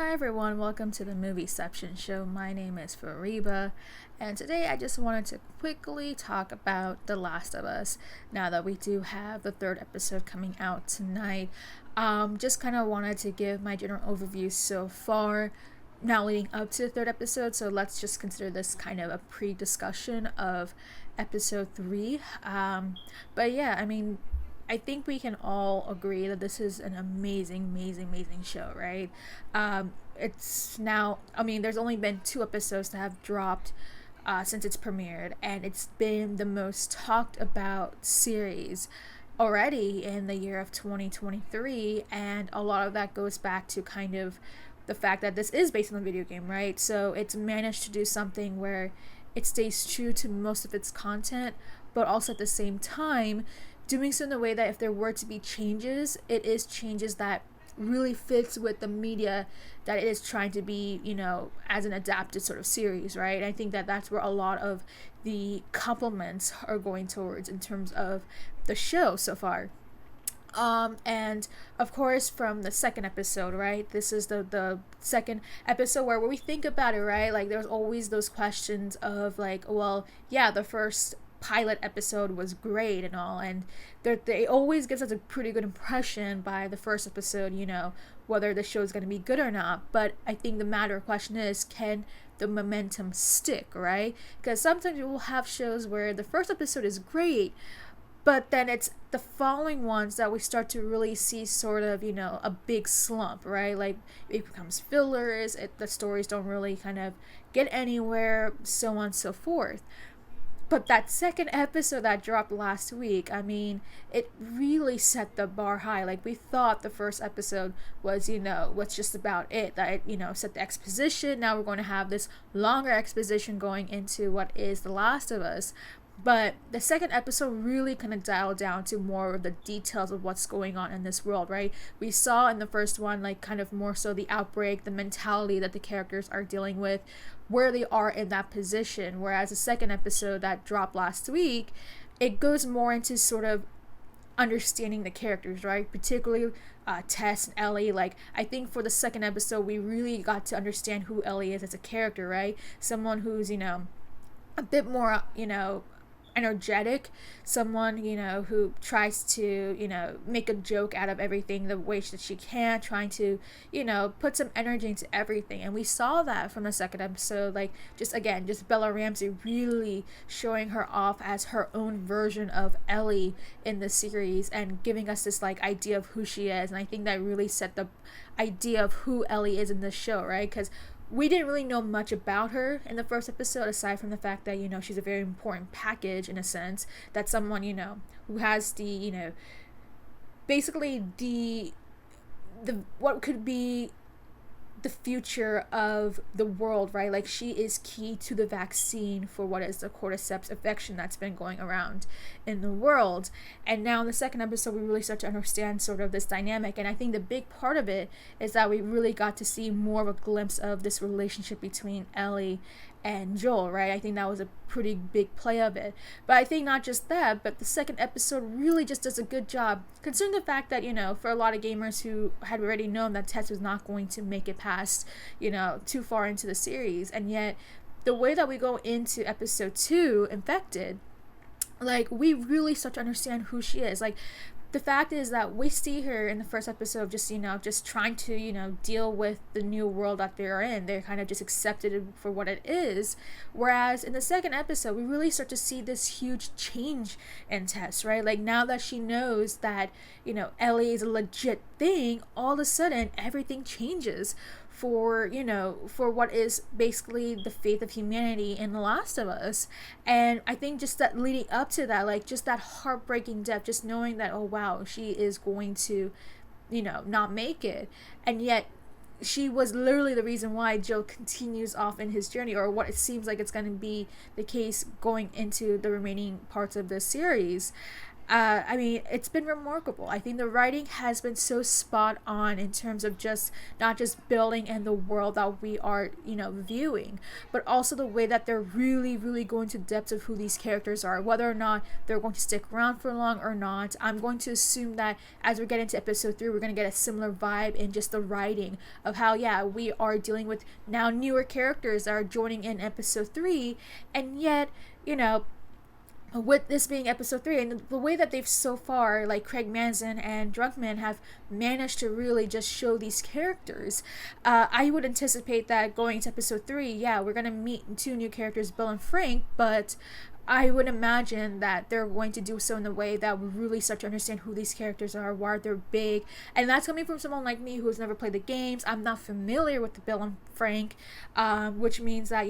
Hi everyone, welcome to the Movieception Show. My name is Fariba, and today I just wanted to quickly talk about The Last of Us. Now that we do have the third episode coming out tonight, just kind of wanted to give my general overview so far, now leading up to the third episode. So let's just consider this kind of a pre-discussion of episode 3. But yeah, I think we can all agree that this is an amazing show, right? It's now, there's only been 2 episodes that have dropped since it's premiered, and it's been the most talked about series already in the year of 2023, and a lot of that goes back to kind of the fact that this is based on a video game, right? So it's managed to do something where it stays true to most of its content, but also at the same time doing so in a way that if there were to be changes, it is changes that really fits with the media that it is trying to be, as an adapted sort of series, right? I think that that's where a lot of the compliments are going towards in terms of the show so far. And of course from the second episode, right? This is the second episode where we think about it, right? Like there's always those questions of like, well, yeah, the first pilot episode was great and all, and they always gives us a pretty good impression by the first episode, whether the show is going to be good or not. But I think the matter of question is, can the momentum stick, right? Because sometimes you will have shows where the first episode is great, but then it's the following ones that we start to really see sort of, a big slump, right? Like it becomes fillers, the stories don't really kind of get anywhere, so on and so forth. But that second episode that dropped last week, it really set the bar high. Like we thought the first episode was, was just about it. That it, set the exposition. Now we're going to have this longer exposition going into what is The Last of Us. But the second episode really kind of dialed down to more of the details of what's going on in this world, right? We saw in the first one, like kind of more so the outbreak, the mentality that the characters are dealing with, where they are in that position. Whereas the second episode that dropped last week, it goes more into sort of understanding the characters, right? Particularly Tess and Ellie. Like I think for the second episode, we really got to understand who Ellie is as a character, right? Someone who's, a bit more, energetic, someone who tries to make a joke out of everything the way that she can, trying to put some energy into everything. And we saw that from the second episode, like just Bella Ramsey really showing her off as her own version of Ellie in the series and giving us this like idea of who she is. And I think that really set the idea of who Ellie is in the show, right? Because we didn't really know much about her in the first episode, aside from the fact that, she's a very important package in a sense, that someone, who has the, basically the what could be the future of the world, right? Like she is key to the vaccine for what is the cordyceps infection that's been going around in the world. And now in the second episode, we really start to understand sort of this dynamic. And I think the big part of it is that we really got to see more of a glimpse of this relationship between Ellie and Joel, right? I think that was a pretty big play of it. But I think not just that, but the second episode really just does a good job, considering the fact that, for a lot of gamers who had already known that Tess was not going to make it past, too far into the series. And yet, the way that we go into episode 2, Infected, like, we really start to understand who she is. Like, the fact is that we see her in the first episode just trying to, deal with the new world that they're in. They're kind of just accepted it for what it is. Whereas in the second episode, we really start to see this huge change in Tess, right? Like now that she knows that, Ellie is a legit thing, all of a sudden everything changes for what is basically the faith of humanity in The Last of Us. And I think just that leading up to that, like just that heartbreaking death, just knowing that, oh wow, she is going to not make it, and yet she was literally the reason why Joe continues off in his journey, or what it seems like it's going to be the case going into the remaining parts of the series. I mean, it's been remarkable. I think the writing has been so spot on in terms of just not just building and the world that we are, viewing, but also the way that they're really, really going to depths of who these characters are, whether or not they're going to stick around for long or not. I'm going to assume that as we get into episode 3, we're going to get a similar vibe in just the writing of how, yeah, we are dealing with now newer characters that are joining in episode 3, and yet, with this being episode 3 and the way that they've so far, like Craig Mazin and Drunkman have managed to really just show these characters, I would anticipate that going into episode 3, yeah, we're gonna meet 2 new characters, Bill and Frank, but I would imagine that they're going to do so in a way that we really start to understand who these characters are, why they're big, and that's coming from someone like me who's never played the games. I'm not familiar with the Bill and Frank, which means that,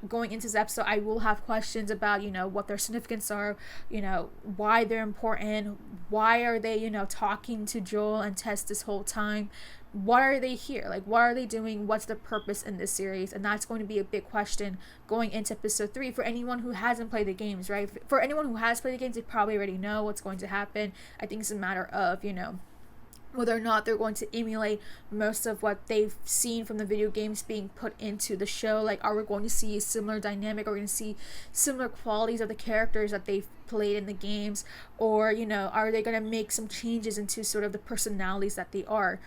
going into this episode, I will have questions about, what their significance are, why they're important, why are they, talking to Joel and Tess this whole time, what are they here? Like, what are they doing? What's the purpose in this series? And that's going to be a big question going into episode 3 for anyone who hasn't played the games, right? For anyone who has played the games, they probably already know what's going to happen. I think it's a matter of, whether or not they're going to emulate most of what they've seen from the video games being put into the show. Like, are we going to see a similar dynamic? Are we going to see similar qualities of the characters that they've played in the games? Or, are they going to make some changes into sort of the personalities that they are?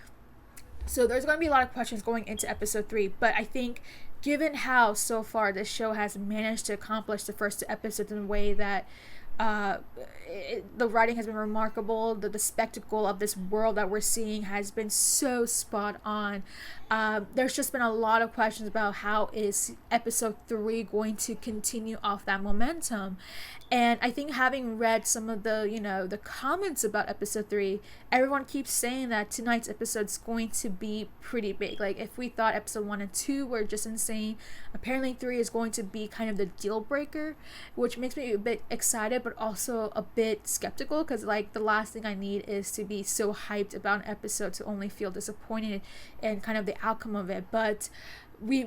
So there's going to be a lot of questions going into episode 3, but I think given how so far this show has managed to accomplish the first 2 episodes in a way that the writing has been remarkable, the spectacle of this world that we're seeing has been so spot on. There's just been a lot of questions about how is episode 3 going to continue off that momentum. And I think having read some of the, the comments about episode 3, everyone keeps saying that tonight's episode is going to be pretty big. Like, if we thought episode 1 and 2 were just insane, apparently 3 is going to be kind of the deal breaker, which makes me a bit excited, but also a bit skeptical, because, like, the last thing I need is to be so hyped about an episode to only feel disappointed in kind of the outcome of it. But we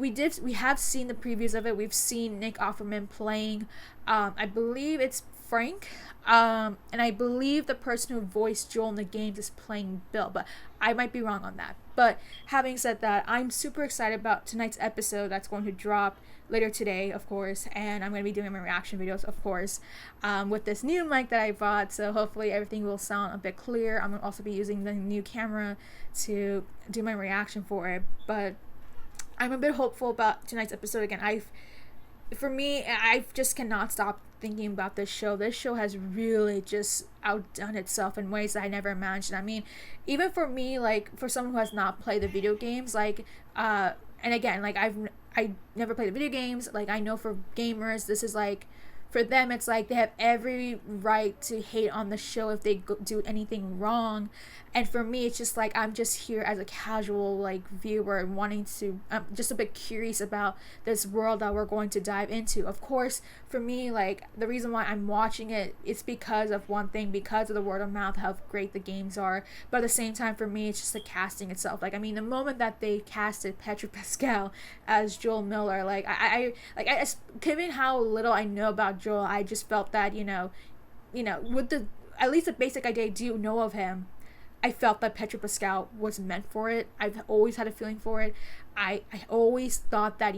have seen the previews of it. We've seen Nick Offerman playing, I believe it's Frank, and I believe the person who voiced Joel in the games is playing Bill, but I might be wrong on that. But having said that, I'm super excited about tonight's episode that's going to drop later today, of course, and I'm going to be doing my reaction videos, of course, with this new mic that I bought, so hopefully everything will sound a bit clear. I'm going to also be using the new camera to do my reaction for it, but I'm a bit hopeful about tonight's episode. Again, I just cannot stop thinking about this show. This show has really just outdone itself in ways that I never imagined. I mean, even for me, like, for someone who has not played the video games, like, and again, like, I never played the video games. Like, I know for gamers, this is like, for them, it's like they have every right to hate on the show if they do anything wrong. And for me, it's just like, I'm just here as a casual, like, viewer and wanting to, I'm just a bit curious about this world that we're going to dive into. Of course, for me, like, the reason why I'm watching it is because of one thing, because of the word of mouth, how great the games are. But at the same time, for me, it's just the casting itself. Like, I mean, the moment that they casted Pedro Pascal as Joel Miller, like, I given how little I know about Joel, I just felt that, with the, at least the basic idea I do know of him, I felt that Pedro Pascal was meant for it. I've always had a feeling for it. I always thought that,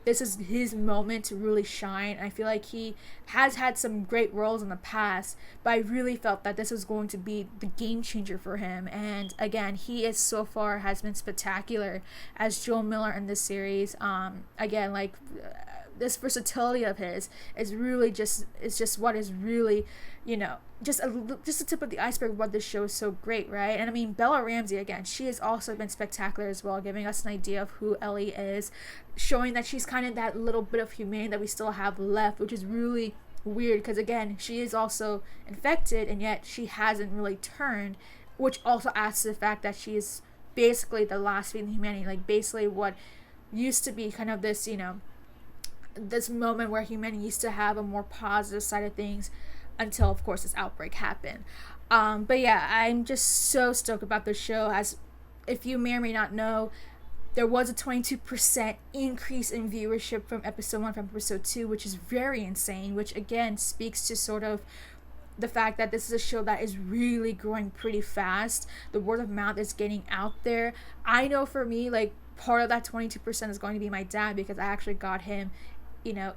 this is his moment to really shine. I feel like he has had some great roles in the past, but I really felt that this was going to be the game changer for him. And again, he is so far has been spectacular as Joel Miller in this series. Again, like, this versatility of his is just what is really, just a tip of the iceberg of what this show is so great, right? And I mean, Bella Ramsey, again, she has also been spectacular as well, giving us an idea of who Ellie is, showing that she's kind of that little bit of humanity that we still have left, which is really weird, because again, she is also infected, and yet she hasn't really turned, which also adds to the fact that she is basically the last feeling humanity, like, basically what used to be kind of this, this moment where humanity used to have a more positive side of things, until, of course, this outbreak happened. But yeah, I'm just so stoked about this show. As if you may or may not know, there was a 22% increase in viewership from episode 1 from episode 2, which is very insane, which again speaks to sort of the fact that this is a show that is really growing pretty fast. The word of mouth is getting out there. I know for me, like, part of that 22% is going to be my dad, because I actually got him,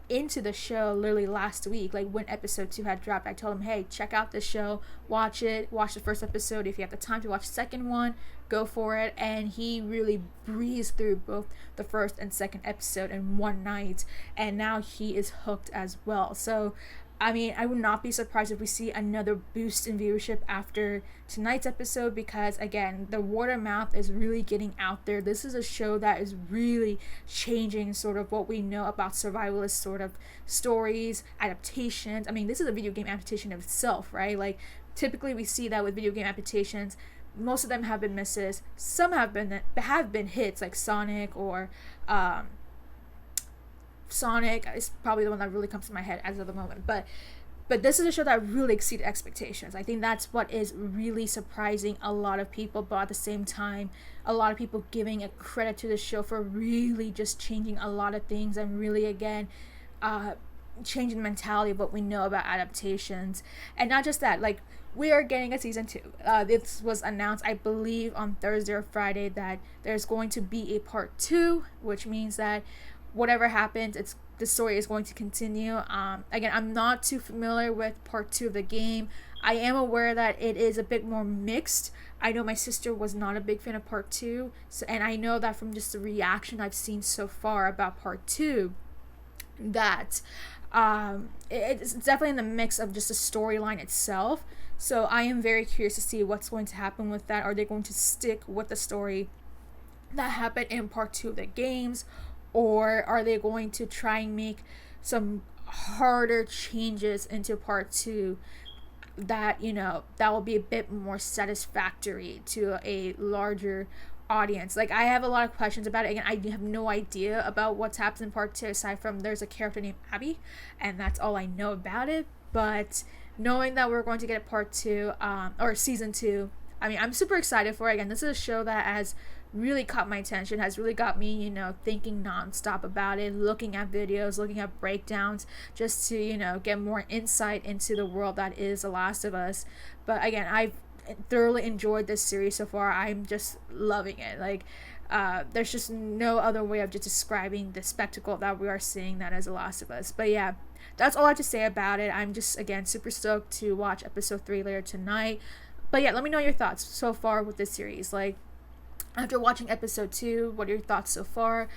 into the show literally last week. Like, when episode 2 had dropped, I told him, hey, check out this show, watch the first episode. If you have the time to watch the second one, go for it. And he really breezed through both the first and second episode in one night, and now he is hooked as well. So I mean, I would not be surprised if we see another boost in viewership after tonight's episode, because, again, the word of mouth is really getting out there. This is a show that is really changing sort of what we know about survivalist sort of stories, adaptations. I mean, this is a video game adaptation of itself, right? Like, typically we see that with video game adaptations. Most of them have been misses. Some have been hits, like Sonic or Sonic is probably the one that really comes to my head as of the moment. But this is a show that really exceeded expectations. I think that's what is really surprising a lot of people, but at the same time, a lot of people giving a credit to the show for really just changing a lot of things, and really, again, changing the mentality of what we know about adaptations. And not just that, like, we are getting a season 2. This was announced, I believe, on Thursday or Friday, that there's going to be a part 2, which means that whatever happens, the story is going to continue. Again, I'm not too familiar with part 2 of the game. I am aware that it is a bit more mixed. I know my sister was not a big fan of part 2, and I know that from just the reaction I've seen so far about part 2, that it's definitely in the mix of just the storyline itself. So I am very curious to see what's going to happen with that. Are they going to stick with the story that happened in part 2 of the games, or are they going to try and make some harder changes into part 2 that, that will be a bit more satisfactory to a larger audience? Like, I have a lot of questions about it. Again, I have no idea about what's happened in part 2, aside from there's a character named Abby, and that's all I know about it. But knowing that we're going to get a part 2, or season 2, I mean, I'm super excited for it. Again, this is a show that has really caught my attention, has really got me, thinking nonstop about it, looking at videos, looking at breakdowns, just to, get more insight into the world that is The Last of Us. But again, I've thoroughly enjoyed this series so far. I'm just loving it. Like, there's just no other way of just describing the spectacle that we are seeing that is The Last of Us. But yeah, that's all I have to say about it. I'm just, again, super stoked to watch episode 3 later tonight. But yeah, let me know your thoughts so far with this series. Like, after watching episode 2, what are your thoughts so far?